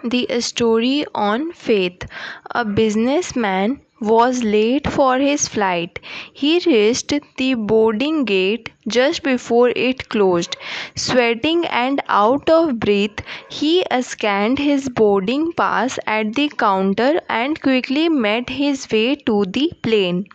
The story on faith. A businessman was late for his flight. He reached the boarding gate just before it closed. Sweating and out of breath, he scanned his boarding pass at the counter and quickly made his way to the plane.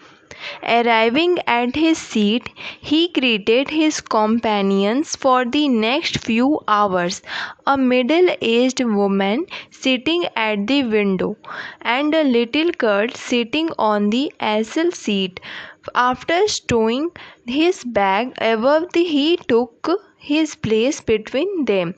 Arriving at his seat, he greeted his companions for the next few hours. A middle aged woman sitting at the window, and a little girl sitting on the aisle seat. After stowing his bag above he took his place between them.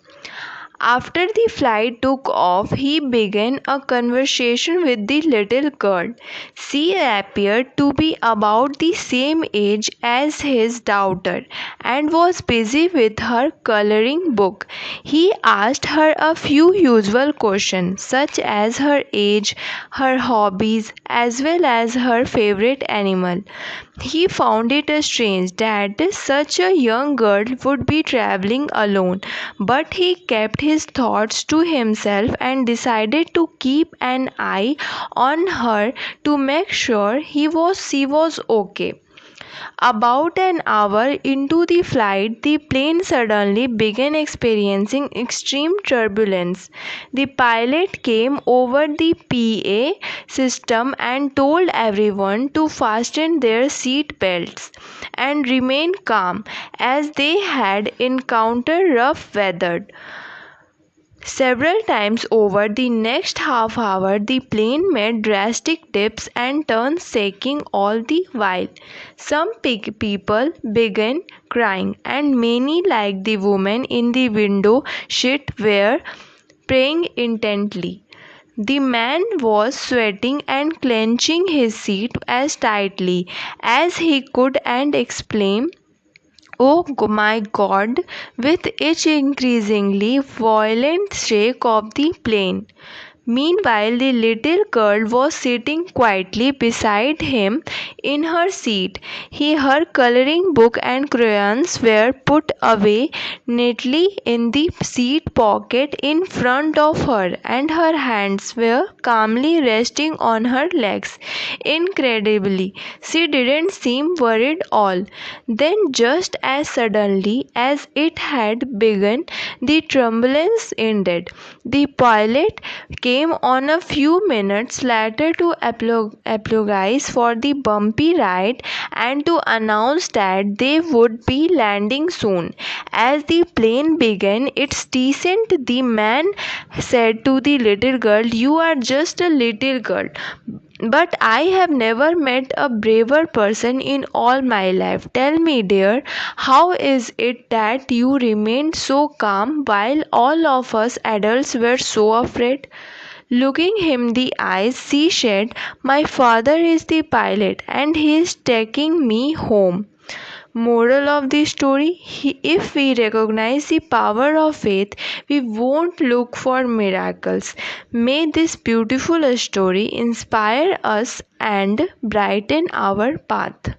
After the flight took off, he began a conversation with the little girl. She appeared to be about the same age as his daughter and was busy with her coloring book. He asked her a few usual questions, such as her age, her hobbies, as well as her favorite animal. He found it strange that such a young girl would be traveling alone, but he kept his thoughts to himself and decided to keep an eye on her to make sure she was okay. About an hour into the flight, the plane suddenly began experiencing extreme turbulence. The pilot came over the PA system and told everyone to fasten their seat belts and remain calm as they had encountered rough weather. Several times over the next half hour, the plane made drastic dips and turns, shaking all the while. Some people began crying, and many, like the woman in the window seat, were praying intently. The man was sweating and clenching his seat as tightly as he could and exclaimed, "Oh my God!" with each increasingly violent shake of the plane. Meanwhile, the little girl was sitting quietly beside him in her seat. Her coloring book and crayons were put away neatly in the seat pocket in front of her, and her hands were calmly resting on her legs. Incredibly, she didn't seem worried at all. Then, just as suddenly as it had begun, the turbulence ended. The pilot came on a few minutes later to apologize for the bumpy ride and to announce that they would be landing soon. As the plane began its descent, the man said to the little girl, "You are just a little girl, but I have never met a braver person in all my life. Tell me, dear, how is it that you remained so calm while all of us adults were so afraid?" Looking him the eyes, she said, "My father is the pilot and he is taking me home." Moral of the story: if we recognize the power of faith, we won't look for miracles. May this beautiful story inspire us and brighten our path.